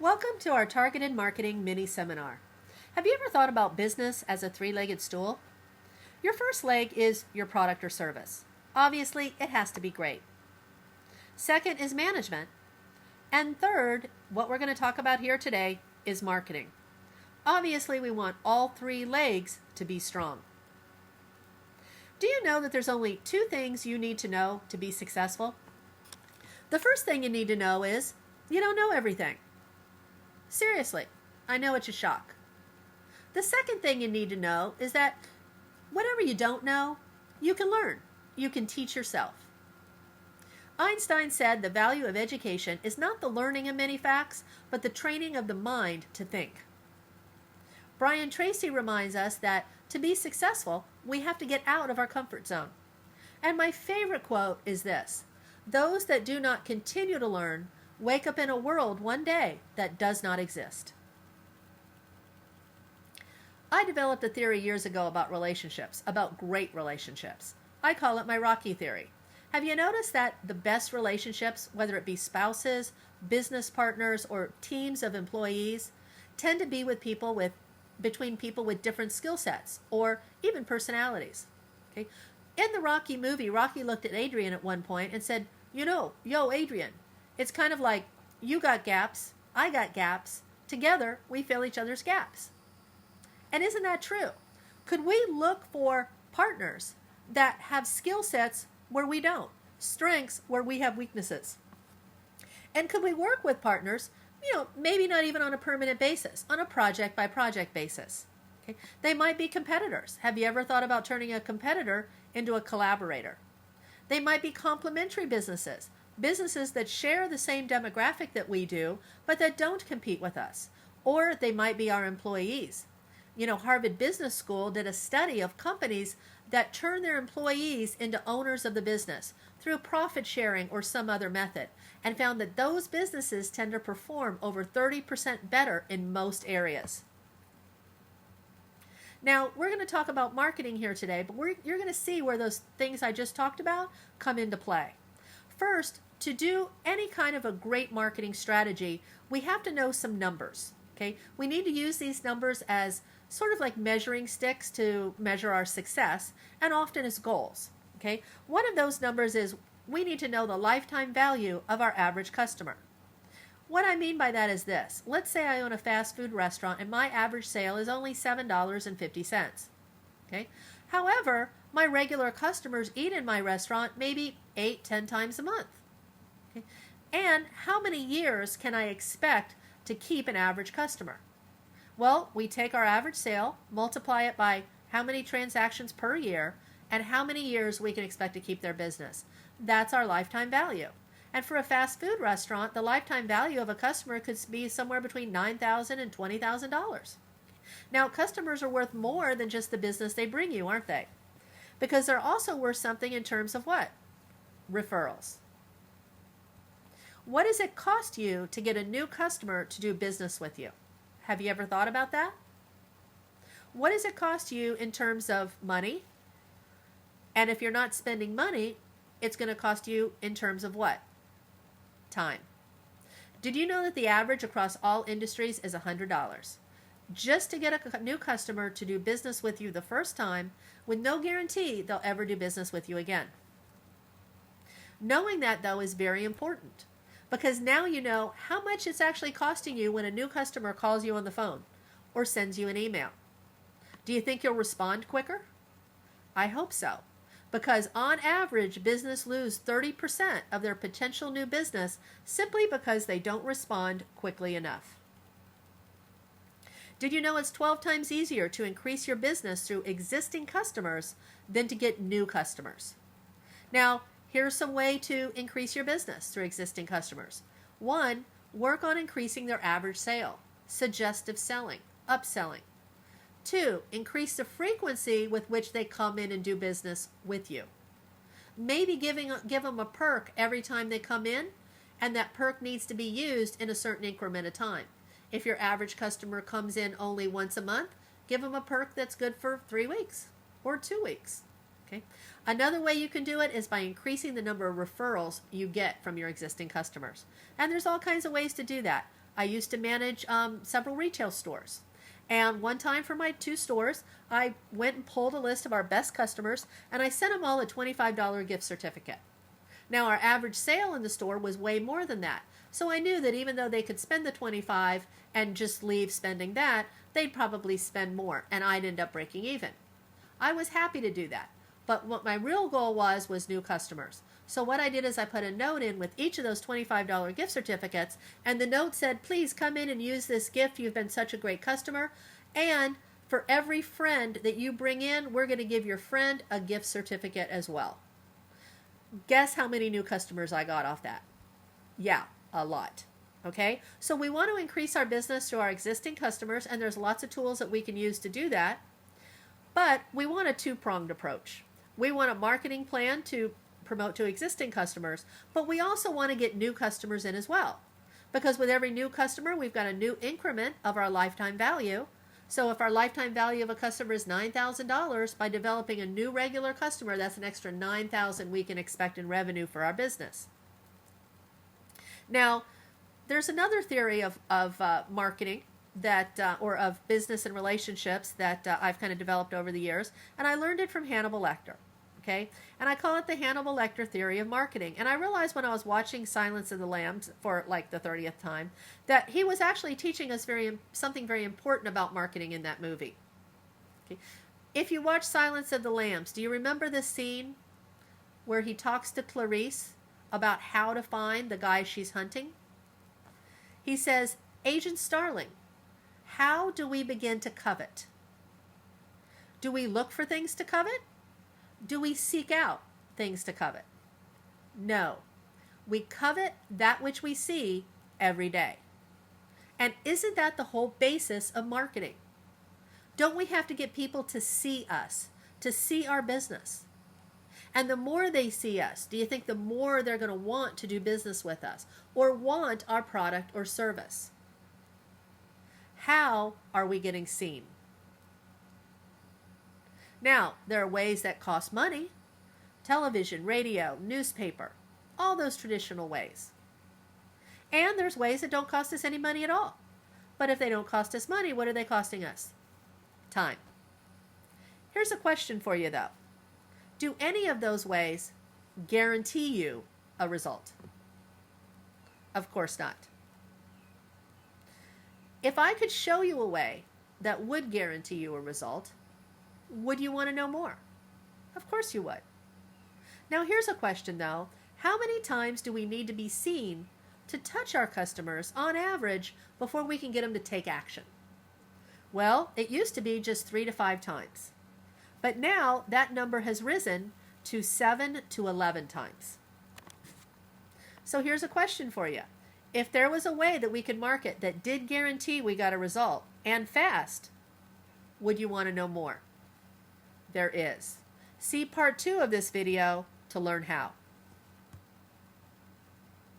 Welcome to our Targeted Marketing Mini Seminar. Have you ever thought about business as a three-legged stool? Your first leg is your product or service. Obviously, it has to be great. Second is management. And third, what we're going to talk about here today is marketing. Obviously, we want all three legs to be strong. Do you know that there's only two things you need to know to be successful? The first thing you need to know is you don't know everything. Seriously, I know it's a shock. The second thing you need to know is that whatever you don't know, you can learn. You can teach yourself. Einstein said the value of education is not the learning of many facts, but the training of the mind to think. Brian Tracy reminds us that to be successful, we have to get out of our comfort zone. And my favorite quote is this: "Those that do not continue to learn wake up in a world one day that does not exist." I developed a theory years ago about relationships, about great relationships. I call it my Rocky theory. Have you noticed that the best relationships, whether it be spouses, business partners, or teams of employees, tend to be between people with different skill sets or even personalities? Okay? In the Rocky movie, Rocky looked at Adrian at one point and said, "Yo, Adrian, it's kind of like you got gaps, I got gaps. Together, we fill each other's gaps." And isn't that true? Could we look for partners that have skill sets where we don't, strengths where we have weaknesses? And could we work with partners, maybe not even on a permanent basis, on a project-by-project basis? Okay? They might be competitors. Have you ever thought about turning a competitor into a collaborator? They might be complementary businesses. Businesses that share the same demographic that we do, but that don't compete with us. Or they might be our employees. Harvard Business School did a study of companies that turn their employees into owners of the business through profit sharing or some other method, and found that those businesses tend to perform over 30% better in most areas. Now, we're going to talk about marketing here today, but you're going to see where those things I just talked about come into play. First, to do any kind of a great marketing strategy, we have to know some numbers. Okay? We need to use these numbers as sort of like measuring sticks to measure our success, and often as goals. Okay? One of those numbers is we need to know the lifetime value of our average customer. What I mean by that is this. Let's say I own a fast food restaurant and my average sale is only $7.50. Okay? However, my regular customers eat in my restaurant maybe 8-10 times a month. Okay? And how many years can I expect to keep an average customer? Well, we take our average sale, multiply it by how many transactions per year, and how many years we can expect to keep their business. That's our lifetime value. And for a fast food restaurant, the lifetime value of a customer could be somewhere between $9,000 and $20,000. Now, customers are worth more than just the business they bring you, aren't they? Because they're also worth something in terms of what? Referrals. What does it cost you to get a new customer to do business with you? Have you ever thought about that? What does it cost you in terms of money? And if you're not spending money, it's going to cost you in terms of what? Time. Did you know that the average across all industries is $100? Just to get a new customer to do business with you the first time, with no guarantee they'll ever do business with you again. Knowing that, though, is very important, because now you know how much it's actually costing you when a new customer calls you on the phone or sends you an email. Do you think you'll respond quicker? I hope so, because on average, business lose 30% of their potential new business simply because they don't respond quickly enough. Did you know it's 12 times easier to increase your business through existing customers than to get new customers? Now, here's some way to increase your business through existing customers. 1, work on increasing their average sale, suggestive selling, upselling. 2, increase the frequency with which they come in and do business with you. Maybe give them a perk every time they come in, and that perk needs to be used in a certain increment of time. If your average customer comes in only once a month, give them a perk that's good for 3 weeks or 2 weeks. Okay. Another way you can do it is by increasing the number of referrals you get from your existing customers. And there's all kinds of ways to do that. I used to manage several retail stores. And one time for my 2 stores, I went and pulled a list of our best customers, and I sent them all a $25 gift certificate. Now, our average sale in the store was way more than that. So I knew that even though they could spend the $25 and just leave spending that, they'd probably spend more, and I'd end up breaking even. I was happy to do that. But what my real goal was new customers. So what I did is I put a note in with each of those $25 gift certificates, and the note said, please come in and use this gift. You've been such a great customer. And for every friend that you bring in, we're going to give your friend a gift certificate as well. Guess how many new customers I got off that? Yeah, a lot. Okay, so we want to increase our business to our existing customers, and there's lots of tools that we can use to do that. But we want a 2-pronged approach. We want a marketing plan to promote to existing customers, but we also want to get new customers in as well. Because with every new customer, we've got a new increment of our lifetime value. So if our lifetime value of a customer is $9,000, by developing a new regular customer, that's an extra $9,000 we can expect in revenue for our business. Now, there's another theory of marketing that, or of business and relationships that I've kind of developed over the years, and I learned it from Hannibal Lechter. Okay, and I call it the Hannibal Lechter theory of marketing. And I realized when I was watching Silence of the Lambs for like the 30th time that he was actually teaching us something very important about marketing in that movie. Okay. If you watch Silence of the Lambs, do you remember the scene where he talks to Clarice about how to find the guy she's hunting? He says, Agent Starling, how do we begin to covet? Do we look for things to covet? Do we seek out things to covet? No. We covet that which we see every day. And isn't that the whole basis of marketing? Don't we have to get people to see us, to see our business? And the more they see us, do you think the more they're going to want to do business with us or want our product or service? How are we getting seen? Now, there are ways that cost money. Television, radio, newspaper, all those traditional ways. And there's ways that don't cost us any money at all. But if they don't cost us money, what are they costing us? Time. Here's a question for you, though. Do any of those ways guarantee you a result? Of course not. If I could show you a way that would guarantee you a result, would you want to know more? Of course you would. Now here's a question though. How many times do we need to be seen to touch our customers on average before we can get them to take action? Well, it used to be just 3 to 5 times. But now that number has risen to 7 to 11 times. So here's a question for you. If there was a way that we could market that did guarantee we got a result and fast, would you want to know more? There is. See part 2 of this video to learn how.